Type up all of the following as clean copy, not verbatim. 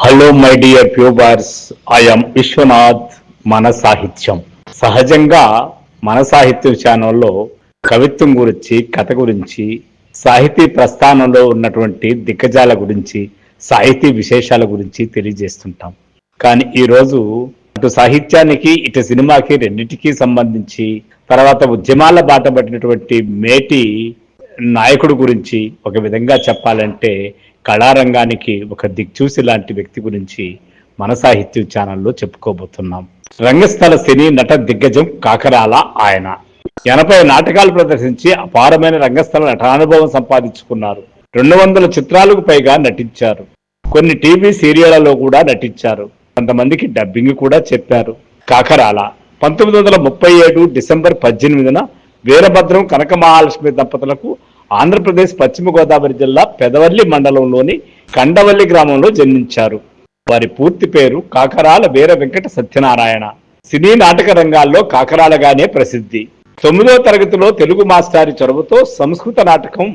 Hello my dear viewers, I am Vishwanath. మన సాహిత్యం సహజంగా మన సాహిత్యం ఛానల్లో కవిత్వం గురించి, కథ గురించి, సాహితీ ప్రస్థానంలో ఉన్నటువంటి దిగ్గజాల గురించి, సాహితీ విశేషాల గురించి తెలియజేస్తుంటాం. కానీ ఈరోజు అటు సాహిత్యానికి ఇటు సినిమాకి రెండింటికి సంబంధించి, తర్వాత ఉద్యమాల బాట పట్టినటువంటి మేటి నాయకుడు గురించి, ఒక విధంగా చెప్పాలంటే కళారంగానికి ఒక దిక్చూసి లాంటి వ్యక్తి గురించి మన సాహిత్యం ఛానల్లో చెప్పుకోబోతున్నాం. రంగస్థల సినీ నట దిగ్గజం కాకరాల. ఆయన 80 నాటకాలు ప్రదర్శించి అపారమైన రంగస్థల నటానుభవం సంపాదించుకున్నారు. 200 చిత్రాలకు పైగా నటించారు. కొన్ని టీవీ సీరియళ్లలో కూడా నటించారు. కొంతమందికి డబ్బింగ్ కూడా చెప్పారు. కాకరాల 1937 డిసెంబర్ 18న వీరభద్రం కనక మహాలక్ష్మి దంపతులకు ఆంధ్రప్రదేశ్ పశ్చిమ గోదావరి జిల్లా పెదవల్లి మండలంలోని కండవల్లి గ్రామంలో జన్మించారు. వారి పూర్తి పేరు కాకరాల వీర వెంకట సత్యనారాయణ. సినీ నాటక రంగాల్లో కాకరాలగానే ప్రసిద్ధి. 9వ తరగతిలో తెలుగు మాస్టారి చొరవతో సంస్కృత నాటకం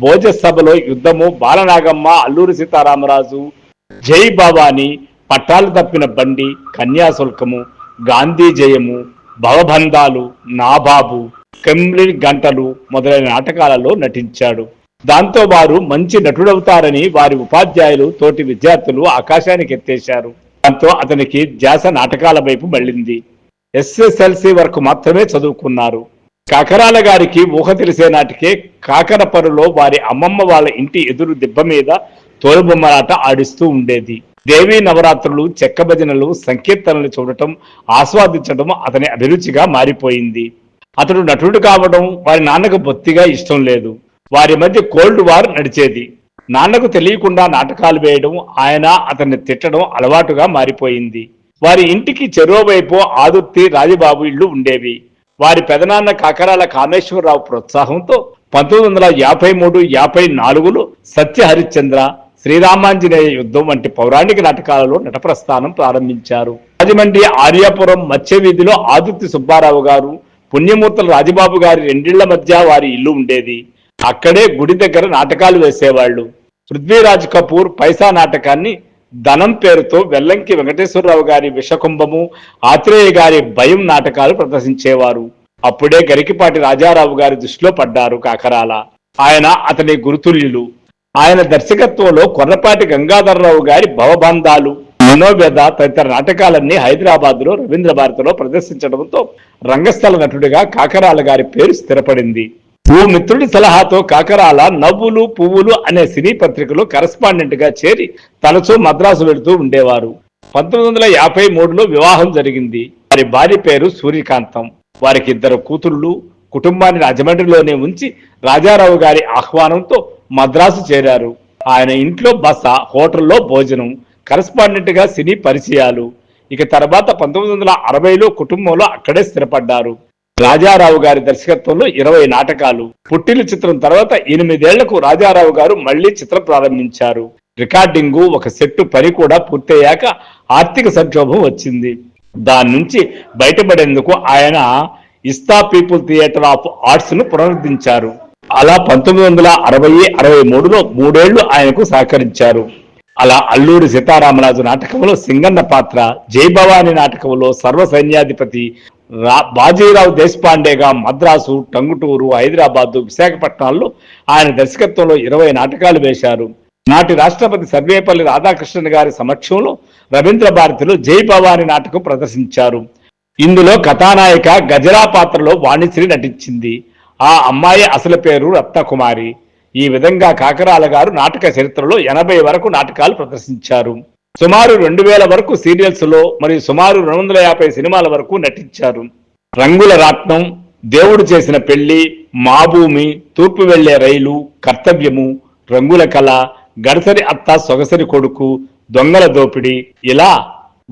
భోజసభలో యుద్ధము, బాలనాగమ్మ, అల్లూరి సీతారామరాజు, జై భవాని, పట్టాలు తప్పిన బండి, కన్యాశుల్కము, గాంధీ జయము, భవబంధాలు, నాబాబు, కెంబ్రి గంటలు మొదలైన నాటకాలలో నటించాడు. దాంతో వారు మంచి నటుడవుతారని వారి ఉపాధ్యాయులు, తోటి విద్యార్థులు ఆకాశానికి ఎత్తేశారు. దాంతో అతనికి ధ్యాస నాటకాల వైపు మళ్ళింది. SSLC వరకు మాత్రమే చదువుకున్నారు. కాకరాల గారికి ఊహ తెలిసే నాటికే కాకరపరులో వారి అమ్మమ్మ వాళ్ళ ఇంటి ఎదురు దిబ్బ మీద తోలుబొమ్మలాట ఆడిస్తూ ఉండేది. దేవీ నవరాత్రులు, చెక్క భజనలు, సంకీర్తనలు చూడటం, ఆస్వాదించడం అతని అభిరుచిగా మారిపోయింది. అతడు నటుడు కావడం వారి నాన్నకు బొత్తిగా ఇష్టం లేదు. వారి మధ్య కోల్డ్ వార్ నడిచేది. నాన్నకు తెలియకుండా నాటకాలు వేయడం, ఆయన అతన్ని తిట్టడం అలవాటుగా మారిపోయింది. వారి ఇంటికి చెరోవైపు ఆదుర్తి, రాజబాబు ఇళ్లు ఉండేవి. వారి పెదనాన్న కాకరాల కామేశ్వరరావు ప్రోత్సాహంతో 1953-54లో సత్య హరిశ్చంద్ర, శ్రీరామాంజనేయ యుద్ధం వంటి పౌరాణిక నాటకాలలో నటప్రస్థానం ప్రారంభించారు. రాజమండ్రి ఆర్యాపురం మత్స్య వీధిలో ఆదుర్తి సుబ్బారావు గారు, పుణ్యమూర్తుల రాజబాబు గారి రెండిళ్ల మధ్య వారి ఇల్లు ఉండేది. అక్కడే గుడి దగ్గర నాటకాలు వేసేవాళ్లు. పృథ్వీరాజ్ కపూర్ పైసా నాటకాన్ని ధనం పేరుతో వెల్లంకి వెంకటేశ్వరరావు గారి విషకుంభము, ఆత్రేయ గారి భయం నాటకాలు ప్రదర్శించేవారు. అప్పుడే గరికిపాటి రాజారావు గారి దృష్టిలో పడ్డారు కాకరాల. ఆయన అతని గురుతుల్యులు. ఆయన దర్శకత్వంలో కొర్రపాటి గంగాధరరావు గారి భవబంధాలు, మనోవ్యధ తదితర నాటకాలన్నీ హైదరాబాద్ లో రవీంద్ర భారతిలో ప్రదర్శించడంతో రంగస్థల నటుడిగా కాకరాల గారి పేరు స్థిరపడింది. ఓ మిత్రుడి సలహాతో కాకరాల నవ్వులు పువ్వులు అనే సినీ పత్రికలో కరెస్పాండెంట్ గా చేరి తరచూ మద్రాసు వెళుతూ ఉండేవారు. 1953లో వివాహం జరిగింది. వారి భార్య పేరు సూర్యకాంతం. వారికి 2 కూతుళ్ళు. కుటుంబాన్ని రాజమండ్రిలోనే ఉంచి రాజారావు గారి ఆహ్వానంతో మద్రాసు చేరారు. ఆయన ఇంట్లో బస, హోటల్లో భోజనం, కరెస్పాండెంట్ గా సినీ పరిచయాలు. ఇక తర్వాత 1960లో కుటుంబంలో అక్కడే స్థిరపడ్డారు. రాజారావు గారి దర్శకత్వంలో 20 నాటకాలు. పుట్టిన చిత్రం తర్వాత 8 ఏళ్లకు రాజారావు గారు మళ్లీ చిత్రం ప్రారంభించారు. రికార్డింగు, ఒక సెట్టు పని కూడా పూర్తయ్యాక ఆర్థిక సంక్షోభం వచ్చింది. దాని నుంచి బయటపడేందుకు ఆయన ఇస్తా పీపుల్ థియేటర్ ఆఫ్ ఆర్ట్స్ ను పునరుద్ధరించారు. అలా 1960-63లో 3 ఏళ్లు ఆయనకు సహకరించారు. అలా అల్లూరి సీతారామరాజు నాటకంలో సింగన్న పాత్ర, జై భవాని నాటకంలో సర్వ సైన్యాధిపతి, బాజీరావు దేశపాండేగా మద్రాసు, టంగుటూరు, హైదరాబాదు, విశాఖపట్నాల్లో ఆయన దర్శకత్వంలో 20 నాటకాలు వేశారు. నాటి రాష్ట్రపతి సర్వేపల్లి రాధాకృష్ణన్ గారి సమక్షంలో రవీంద్ర భారతిలో జై భవాని నాటకం ప్రదర్శించారు. ఇందులో కథానాయిక గజరా పాత్రలో వాణిశ్రీ నటించింది. ఆ అమ్మాయి అసలు పేరు రత్నకుమారి. ఈ విధంగా కాకరాల గారు నాటక చరిత్రలో 80 వరకు నాటకాలు ప్రదర్శించారు. సుమారు 2000 వరకు సీరియల్స్ లో మరియు సుమారు 250 సినిమాల వరకు నటించారు. రంగుల రాట్నం, దేవుడు చేసిన పెళ్లి, మా భూమి, తూర్పు వెళ్లే రైలు, కర్తవ్యము, రంగుల కళ, గడసరి అత్త సొగసరి కొడుకు, దొంగల దోపిడి, ఇలా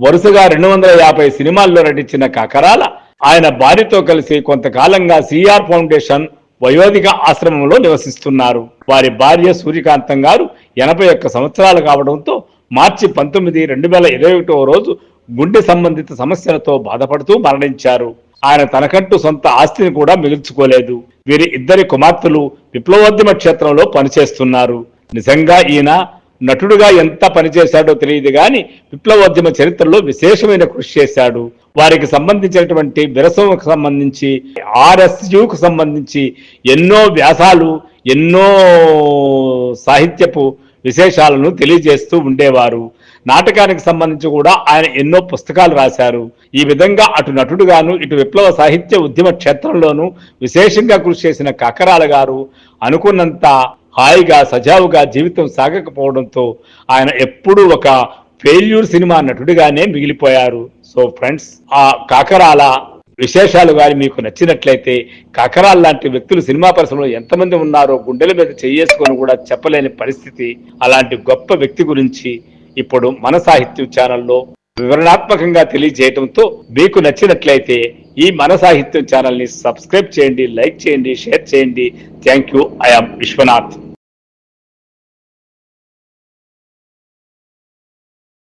వరుసగా 250 సినిమాల్లో నటించిన కాకరాల ఆయన భార్యతో కలిసి కొంతకాలంగా సిఆర్ ఫౌండేషన్ వయోధిక ఆశ్రమంలో నివసిస్తున్నారు. వారి భార్య సూర్యకాంతం గారు 81 సంవత్సరాలు కావడంతో మార్చి 19, 2021 రోజు గుండె సంబంధిత సమస్యలతో బాధపడుతూ మరణించారు. ఆయన తనకంటూ సొంత ఆస్తిని కూడా మిగుల్చుకోలేదు. వీరి 2 కుమార్తెలు విప్లవోద్యమ క్షేత్రంలో పనిచేస్తున్నారు. నిజంగా ఈయన నటుడుగా ఎంత పనిచేశాడో తెలియదు కానీ విప్లవోద్యమ చరిత్రలో విశేషమైన కృషి చేశాడు. వారికి సంబంధించినటువంటి విరసంకు సంబంధించి ఆర్ఎస్యుకు సంబంధించి ఎన్నో వ్యాసాలు, ఎన్నో సాహిత్యపు విశేషాలను తెలియజేస్తూ ఉండేవారు. నాటకానికి సంబంధించి కూడా ఆయన ఎన్నో పుస్తకాలు రాశారు. ఈ విధంగా అటు నటుడుగాను ఇటు విప్లవ సాహిత్య ఉద్యమ క్షేత్రంలోనూ విశేషంగా కృషి చేసిన కాకరాల గారు అనుకున్నంత హాయిగా సజావుగా జీవితం సాగకపోవడంతో ఆయన ఎప్పుడూ ఒక ఫెయిల్యూర్ సినిమా నటుడిగానే మిగిలిపోయారు. సో ఫ్రెండ్స్, ఆ కాకరాల విశేషాలు కానీ మీకు నచ్చినట్లయితే, కాకరాల లాంటి వ్యక్తులు సినిమా పరిశ్రమలో ఎంతమంది ఉన్నారో గుండెల మీద చేసుకొని కూడా చెప్పలేని పరిస్థితి. అలాంటి గొప్ప వ్యక్తి గురించి ఇప్పుడు మన సాహిత్యం ఛానల్లో వివరణాత్మకంగా తెలియజేయడంతో మీకు నచ్చినట్లయితే ఈ మన సాహిత్యం ఛానల్ ని సబ్స్క్రైబ్ చేయండి, లైక్ చేయండి, షేర్ చేయండి. Thank you. I am Vishwanath.